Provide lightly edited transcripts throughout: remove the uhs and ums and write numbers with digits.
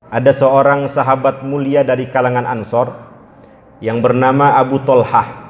Ada seorang sahabat mulia dari kalangan Ansor yang bernama Abu Tolhah.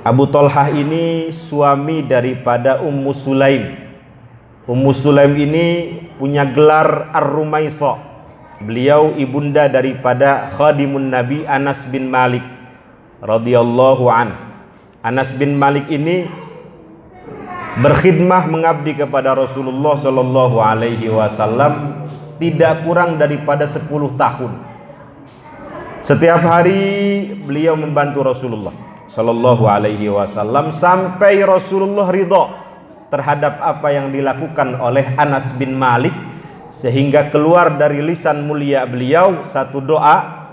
Abu Tolhah ini suami daripada Ummu Sulaim. Ummu Sulaim ini punya gelar Ar-Rumaisa. Beliau ibunda daripada khadimun Nabi Anas bin Malik radhiyallahu an. Anas bin Malik ini berkhidmah mengabdi kepada Rasulullah sallallahu alaihi wasallam tidak kurang daripada 10 tahun. Setiap hari beliau membantu Rasulullah sallallahu alaihi wasallam sampai Rasulullah ridha terhadap apa yang dilakukan oleh Anas bin Malik, sehingga keluar dari lisan mulia beliau satu doa,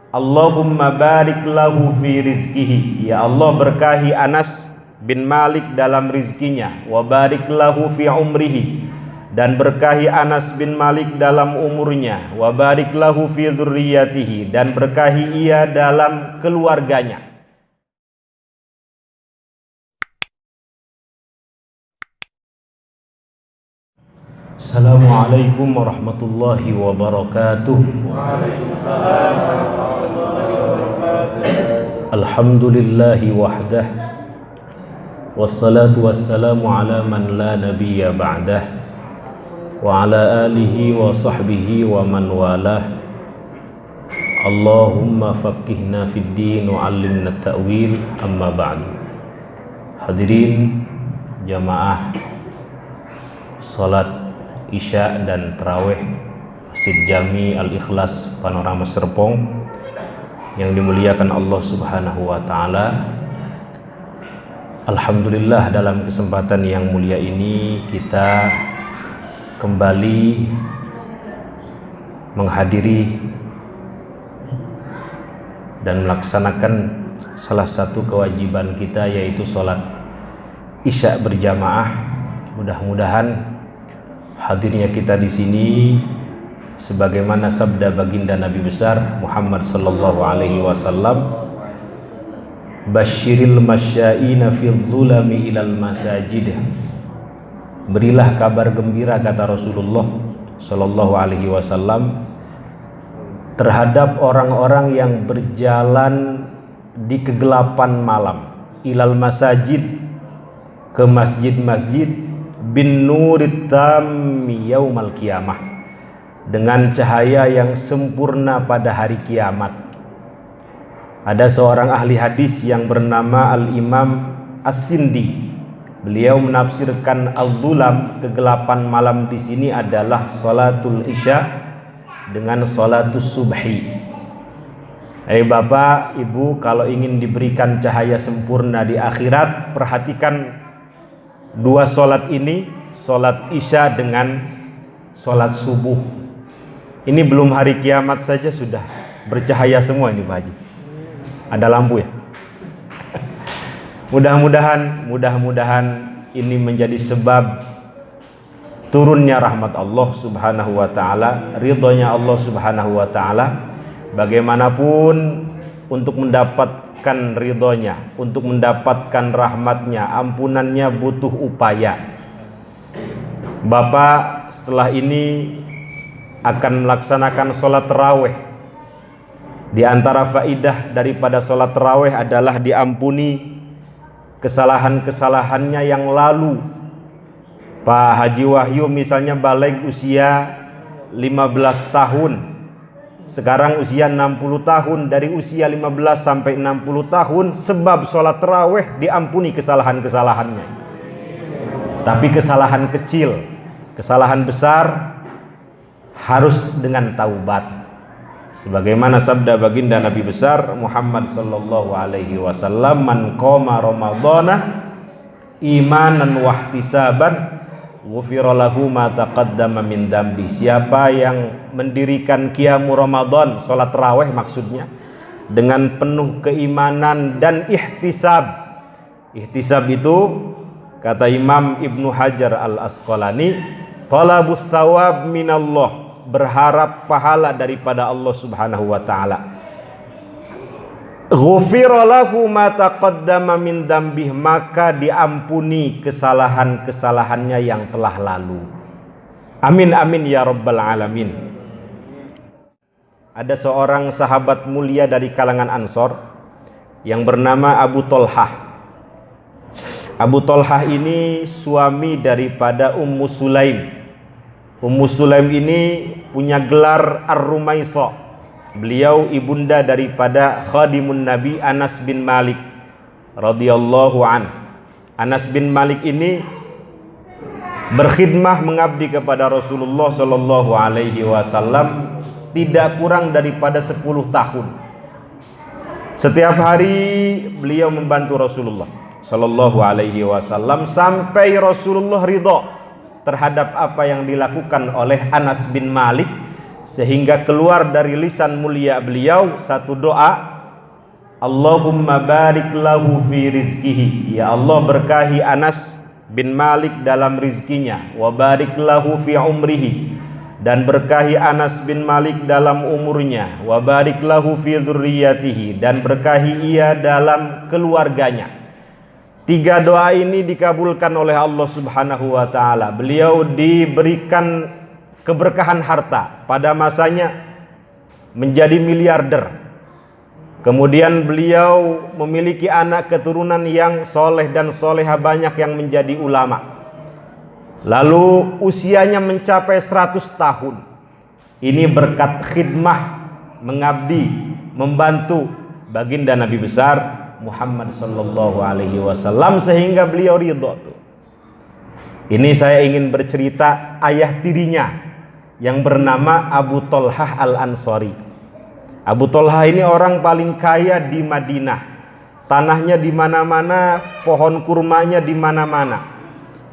Allahumma barik lahu fi rizkihi, ya Allah berkahi Anas bin Malik dalam rizkinya, wa barik lahu fi umrihi, dan berkahi Anas bin Malik dalam umurnya, wa barik lahu fi dzurriyyatihi, dan berkahi ia dalam keluarganya. Assalamualaikum warahmatullahi wabarakatuh. Waalaikumsalam warahmatullahi wabarakatuh. Alhamdulillahi wahdah, wassalatu wassalamu ala man la nabiyya ba'dah, wa ala alihi wa sahbihi wa man walah. Allahumma faqihna fid din wa 'allimna ta'wil, amma ba'du. Hadirin jamaah salat Isya dan Tarawih Masjid Jami Al-Ikhlas Panorama Serpong yang dimuliakan Allah Subhanahu wa taala. Alhamdulillah, dalam kesempatan yang mulia ini kita kembali menghadiri dan melaksanakan salah satu kewajiban kita, yaitu sholat Isya berjamaah. Mudah-mudahan hadirnya kita di sini sebagaimana sabda baginda Nabi besar Muhammad sallallahu alaihi wasallam, basyiril masyaina fil dhulami ilal masajid, berilah kabar gembira, kata Rasulullah sallallahu alaihi wasallam, terhadap orang-orang yang berjalan di kegelapan malam, ilal masajid, ke masjid-masjid, bin nurit tammi yaumal qiyamah, dengan cahaya yang sempurna pada hari kiamat. Ada seorang ahli hadis yang bernama Al-Imam As-Sindi. Beliau menafsirkan al-dhulam, kegelapan malam, di sini adalah salatul isya dengan salatus subhi. Bapak, Ibu, kalau ingin diberikan cahaya sempurna di akhirat, perhatikan dua solat ini, solat isya dengan solat subuh. Ini belum hari kiamat saja sudah bercahaya semua ini Pak Haji. Ada lampu ya. Mudah-mudahan ini menjadi sebab turunnya rahmat Allah Subhanahu wa taala, ridhonya Allah Subhanahu wa taala. Bagaimanapun untuk mendapatkan ridhonya, untuk mendapatkan rahmatnya, ampunannya butuh upaya. Bapak setelah ini akan melaksanakan sholat tarawih. Di antara faidah daripada sholat tarawih adalah diampuni kesalahan-kesalahannya yang lalu. Pak Haji Wahyu misalnya balik usia 15 tahun, sekarang usia 60 tahun. Dari usia 15 sampai 60 tahun, sebab sholat tarawih diampuni kesalahan-kesalahannya. Tapi kesalahan kecil, kesalahan besar harus dengan taubat. Sebagaimana sabda baginda Nabi besar Muhammad sallallahu alaihi wasallam, man qoma ramadhana imanan wahtisaban ghufira lahu ma taqaddama min dambi. Siapa yang mendirikan qiyamu Ramadan, salat tarawih maksudnya, dengan penuh keimanan dan ihtisab. Ihtisab itu kata Imam Ibnu Hajar Al-Asqalani, talabus thawab minallah, berharap pahala daripada Allah Subhanahu wa taala. Ghufira lahu ma taqaddama min dambih, maka diampuni kesalahan-kesalahannya yang telah lalu. Amin amin ya rabbal alamin. ada seorang sahabat mulia dari kalangan Ansor yang bernama Abu Tolhah. Abu Tolhah ini suami daripada Ummu Sulaim. Ummu Sulaim ini punya gelar Ar-Rumaisa. Beliau ibunda daripada khadimun Nabi Anas bin Malik radhiyallahu an. Anas bin Malik ini berkhidmah mengabdi kepada Rasulullah sallallahu alaihi wasallam tidak kurang daripada 10 tahun. Setiap hari beliau membantu Rasulullah sallallahu alaihi wasallam sampai Rasulullah ridha terhadap apa yang dilakukan oleh Anas bin Malik, sehingga keluar dari lisan mulia beliau satu doa, Allahumma barik lahu fi rizkihi, ya Allah berkahi Anas bin Malik dalam rizkinya, wa barik lahu fi umrihi, dan berkahi Anas bin Malik dalam umurnya, wa barik lahu fi dzurriyyatihi, dan berkahi ia dalam keluarganya. 3 doa ini dikabulkan oleh Allah Subhanahu wa taala. Beliau diberikan keberkahan harta, pada masanya menjadi miliarder. Kemudian beliau memiliki anak keturunan yang soleh dan soleha, banyak yang menjadi ulama. Lalu usianya mencapai 100 tahun. Ini berkat khidmah, mengabdi, membantu baginda Nabi besar Muhammad sallallahu alaihi wasallam, sehingga beliau ridho. Ini saya ingin bercerita ayah tirinya yang bernama Abu Tolhah Al-Ansari. Abu Tolhah ini orang paling kaya di Madinah. Tanahnya di mana-mana, pohon kurmanya di mana-mana.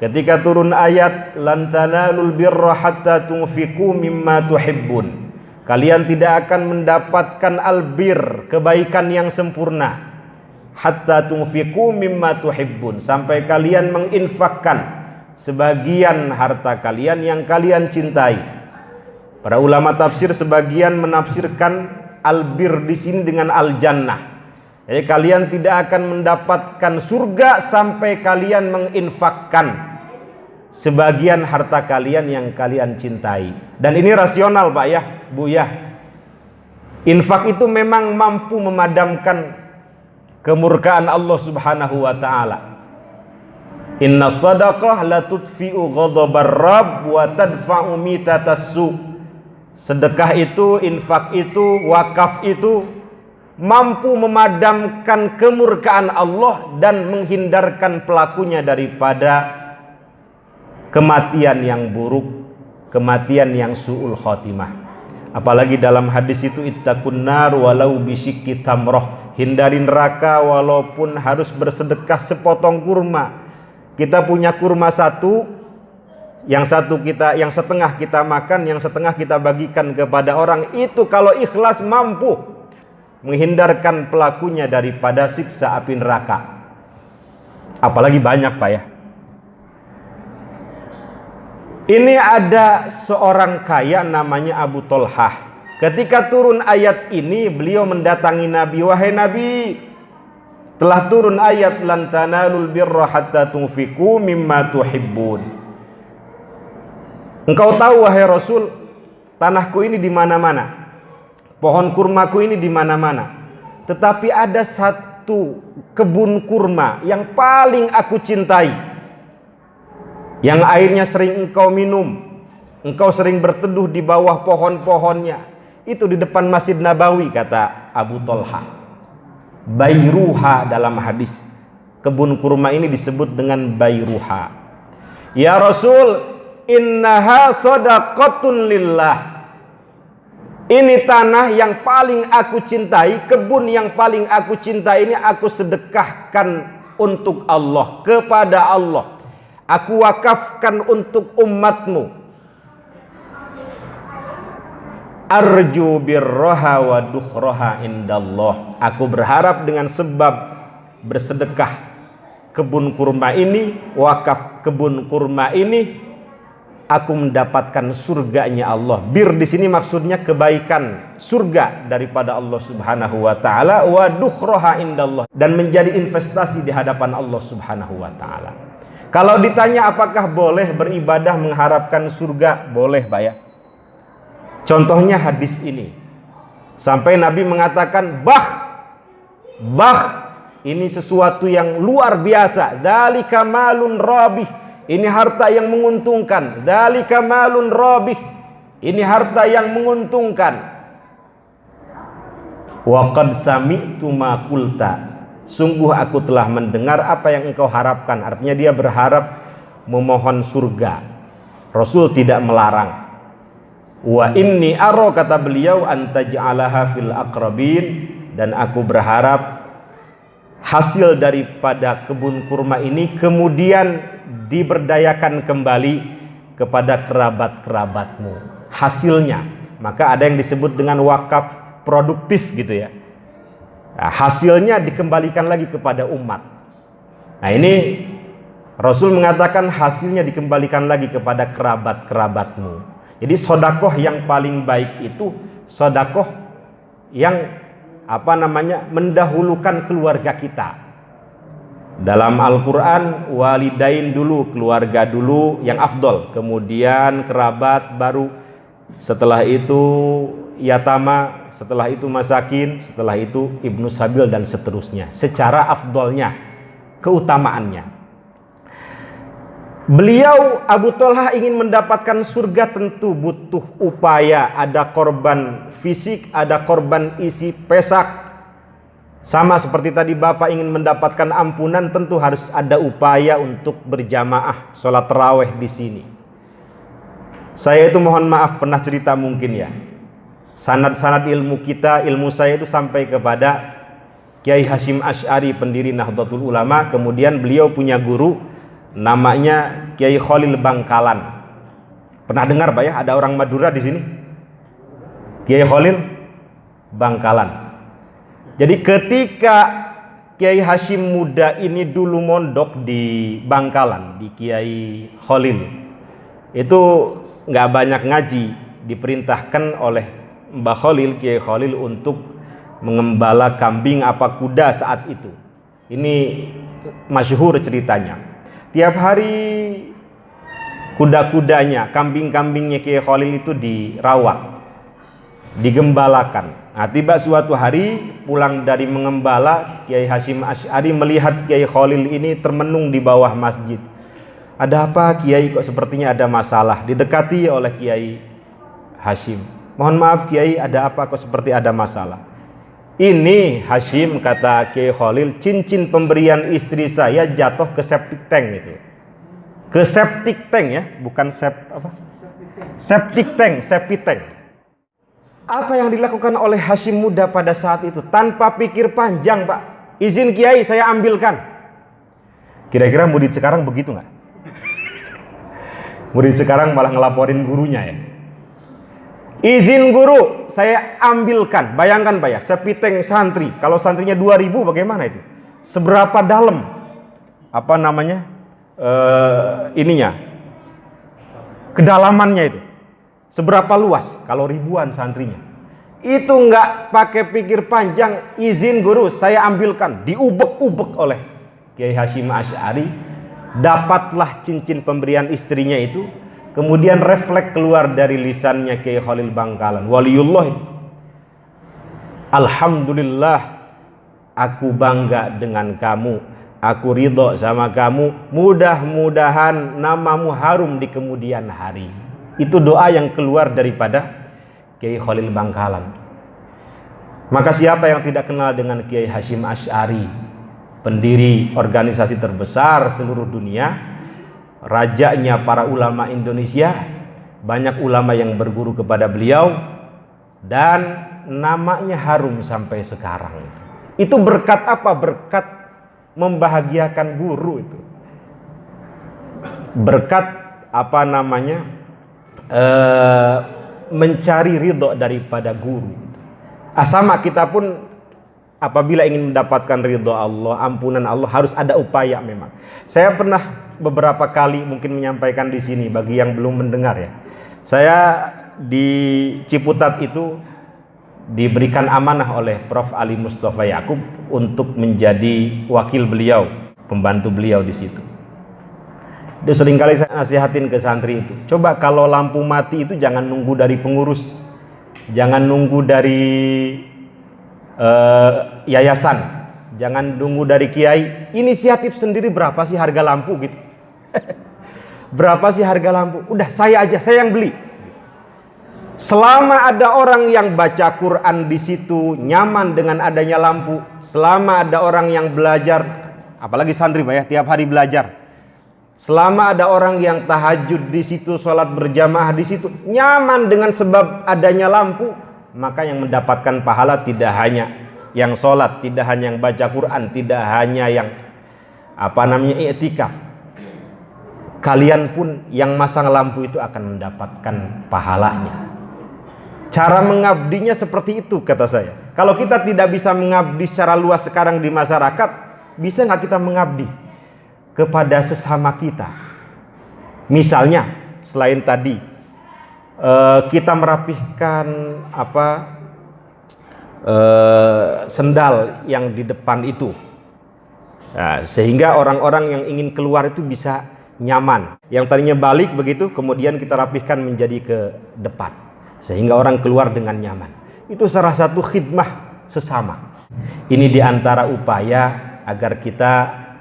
Ketika turun ayat lan tanalul birra hatta tunfiqu mimma tuhibbun, kalian tidak akan mendapatkan albir, kebaikan yang sempurna, hatta tunfiqu mimma tuhibbun, sampai kalian menginfakkan sebagian harta kalian yang kalian cintai. Para ulama tafsir sebagian menafsirkan albir di sini dengan al-jannah. Jadi kalian tidak akan mendapatkan surga sampai kalian menginfakkan sebagian harta kalian yang kalian cintai. Dan ini rasional Pak ya, Bu ya. Infak itu memang mampu memadamkan kemurkaan Allah Subhanahu wa taala. Inna sadaqah la tudfi'u ghadabar rabb wa tadfa'u mitatassu. Sedekah itu, infak itu, wakaf itu mampu memadamkan kemurkaan Allah dan menghindarkan pelakunya daripada kematian yang buruk, kematian yang su'ul khotimah. Apalagi dalam hadis itu, ittaqun nar walau bisyikki tamroh, hindari neraka walaupun harus bersedekah sepotong kurma. Kita punya kurma satu, yang setengah kita makan, yang setengah kita bagikan kepada orang. Itu kalau ikhlas mampu menghindarkan pelakunya daripada siksa api neraka. Apalagi banyak Pak ya. Ini ada seorang kaya namanya Abu Tolhah. Ketika turun ayat ini, beliau mendatangi Nabi, wahai Nabi, telah turun ayat lan tanalul birra hatta tunfiqu mimma tuhibbun. Engkau tahu wahai Rasul, tanahku ini di mana-mana, pohon kurmaku ini di mana-mana. Tetapi ada satu kebun kurma yang paling aku cintai, yang airnya sering engkau minum, engkau sering berteduh di bawah pohon-pohonnya. Itu di depan Masjid Nabawi, kata Abu Tolhah. Bayruha dalam hadis. Kebun kurma ini disebut dengan Bayruha. Ya Rasul, innaha shadaqatun lillah. Ini tanah yang paling aku cintai, kebun yang paling aku cintai ini aku sedekahkan untuk Allah, kepada Allah. Aku wakafkan untuk umatmu. Arju birroha wa dukhroha indallah. Aku berharap dengan sebab bersedekah kebun kurma ini, wakaf kebun kurma ini, aku mendapatkan surganya Allah. Bir di sini maksudnya kebaikan, surga daripada Allah Subhanahu wa taala, wa dukhroha indallah, dan menjadi investasi di hadapan Allah Subhanahu wa taala. Kalau ditanya apakah boleh beribadah mengharapkan surga, boleh Pak ya. Contohnya hadis ini. Sampai Nabi mengatakan, bah, ini sesuatu yang luar biasa. Dzalika malun rabih, ini harta yang menguntungkan. Dzalika malun rabih, ini harta yang menguntungkan. Wa qad sami'tu ma qulta, sungguh aku telah mendengar apa yang engkau harapkan. Artinya dia berharap memohon surga. Rasul tidak melarang. Wa inni aro, kata beliau, antaj'alaha fil aqrabin, dan aku berharap hasil daripada kebun kurma ini kemudian diberdayakan kembali kepada kerabat-kerabatmu. Hasilnya, maka ada yang disebut dengan wakaf produktif gitu ya. Nah, hasilnya dikembalikan lagi kepada umat. Nah, ini Rasul mengatakan hasilnya dikembalikan lagi kepada kerabat-kerabatmu. Jadi sodakoh yang paling baik itu sodakoh yang mendahulukan keluarga kita. Dalam Al-Quran, walidain dulu, keluarga dulu yang afdol, kemudian kerabat, baru setelah itu yatama, setelah itu masakin, setelah itu ibnu sabil, dan seterusnya, secara afdolnya, keutamaannya. Beliau Abu Thalhah ingin mendapatkan surga tentu butuh upaya, ada korban fisik, ada korban isi pesak. Sama seperti tadi Bapak ingin mendapatkan ampunan, tentu harus ada upaya untuk berjamaah sholat tarawih di sini. Saya itu mohon maaf pernah cerita mungkin ya. Sanad-sanad ilmu kita, ilmu saya itu sampai kepada Kiai Hasyim Asy'ari, pendiri Nahdlatul Ulama. Kemudian beliau punya guru namanya Kiai Khalil Bangkalan. Pernah dengar Pak ya? Ada orang Madura di sini? Kiai Khalil Bangkalan. Jadi ketika Kiai Hasyim muda ini dulu mondok di Bangkalan, di Kiai Khalil, itu nggak banyak ngaji, diperintahkan oleh Mbah Khalil, Kiai Khalil, untuk mengembala kambing apa kuda saat itu. Ini masyhur ceritanya. Tiap hari kuda-kudanya, kambing-kambingnya Kiai Khalil itu dirawat, digembalakan. Nah, tiba suatu hari pulang dari mengembala, Kiai Hasyim Asy'ari melihat Kiai Khalil ini termenung di bawah masjid. Ada apa Kiai, kok sepertinya ada masalah? Didekati oleh Kiai Hasyim. Mohon maaf Kiai, ada apa kok seperti ada masalah? Ini Hasyim, kata Kiai Khalil, cincin pemberian istri saya jatuh ke septic tank itu. Ke septic tank ya, bukan septic tank, septic tank. Apa yang dilakukan oleh Hasyim muda pada saat itu? Tanpa pikir panjang, Pak. Izin Kiai, saya ambilkan. Kira-kira murid sekarang begitu nggak? Murid sekarang malah ngelaporin gurunya ya. Izin guru, saya ambilkan. Bayangkan Pak ya, sepiteng santri. Kalau santrinya 2000 bagaimana itu? Seberapa dalam? Kedalamannya itu. Seberapa luas? Kalau ribuan santrinya. Itu nggak pakai pikir panjang. Izin guru, saya ambilkan. Diubek-ubek oleh Kiai Hasyim Asy'ari. Dapatlah cincin pemberian istrinya itu. Kemudian refleks keluar dari lisannya Kiai Khalil Bangkalan, waliullah, alhamdulillah, aku bangga dengan kamu, aku ridho sama kamu, mudah-mudahan namamu harum di kemudian hari. Itu doa yang keluar daripada Kiai Khalil Bangkalan. Maka siapa yang tidak kenal dengan Kiai Hasyim Asy'ari, pendiri organisasi terbesar seluruh dunia, rajanya para ulama Indonesia, banyak ulama yang berguru kepada beliau, dan namanya harum sampai sekarang. Itu berkat apa? Berkat membahagiakan guru itu. Berkat mencari ridho daripada guru. Sama kita pun apabila ingin mendapatkan ridho Allah, ampunan Allah, harus ada upaya memang. Saya pernah beberapa kali mungkin menyampaikan di sini bagi yang belum mendengar ya. Saya di Ciputat itu diberikan amanah oleh Prof. Ali Mustafa Yaqub untuk menjadi wakil beliau, pembantu beliau di situ. Dia seringkali saya nasihatin ke santri itu, coba kalau lampu mati itu jangan nunggu dari pengurus. Jangan nunggu dari yayasan, jangan nunggu dari kiai. Inisiatif sendiri, berapa sih harga lampu gitu. Berapa sih harga lampu? Udah saya aja, saya yang beli. Selama ada orang yang baca Quran di situ nyaman dengan adanya lampu, selama ada orang yang belajar, apalagi santri Pak ya, tiap hari belajar. Selama ada orang yang tahajud di situ, sholat berjamaah di situ, nyaman dengan sebab adanya lampu, maka yang mendapatkan pahala tidak hanya yang sholat, tidak hanya yang baca Quran, tidak hanya yang i'tikaf. Kalian pun yang masang lampu itu akan mendapatkan pahalanya. Cara mengabdinya seperti itu kata saya. Kalau kita tidak bisa mengabdi secara luas sekarang di masyarakat, bisa nggak kita mengabdi kepada sesama kita? Misalnya selain tadi kita merapihkan sendal yang di depan itu, nah, sehingga orang-orang yang ingin keluar itu bisa nyaman. Yang tadinya balik begitu, kemudian kita rapihkan menjadi ke depan, sehingga orang keluar dengan nyaman. Itu salah satu khidmah sesama. Ini diantara upaya agar kita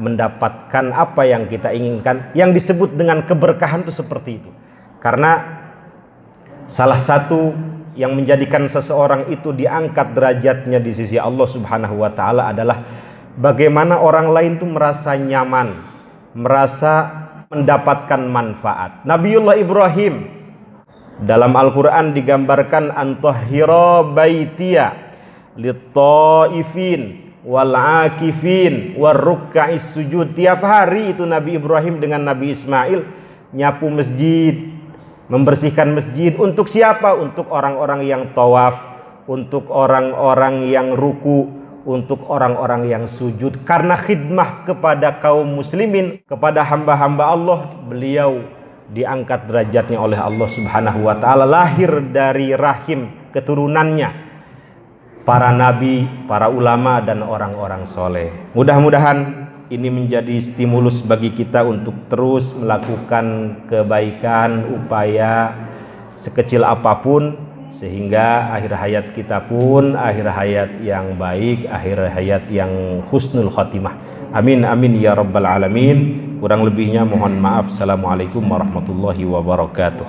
mendapatkan apa yang kita inginkan, yang disebut dengan keberkahan itu seperti itu. Karena salah satu yang menjadikan seseorang itu diangkat derajatnya di sisi Allah Subhanahu wa taala adalah bagaimana orang lain itu merasa nyaman, merasa mendapatkan manfaat. Nabiullah Ibrahim dalam Al-Quran digambarkan antahhira baitiya lit-taifin wal-akifin war-ruk'is sujud. Tiap hari itu Nabi Ibrahim dengan Nabi Ismail nyapu masjid, membersihkan masjid. Untuk siapa? Untuk orang-orang yang tawaf, untuk orang-orang yang ruku, untuk orang-orang yang sujud. Karena khidmah kepada kaum muslimin, kepada hamba-hamba Allah, beliau diangkat derajatnya oleh Allah Subhanahu wa taala, lahir dari rahim keturunannya para nabi, para ulama dan orang-orang soleh. Mudah-mudahan ini menjadi stimulus bagi kita untuk terus melakukan kebaikan, upaya sekecil apapun, sehingga akhir hayat kita pun akhir hayat yang baik, akhir hayat yang husnul khotimah. Amin amin ya rabbal alamin. Kurang lebihnya mohon maaf. Assalamualaikum warahmatullahi wabarakatuh.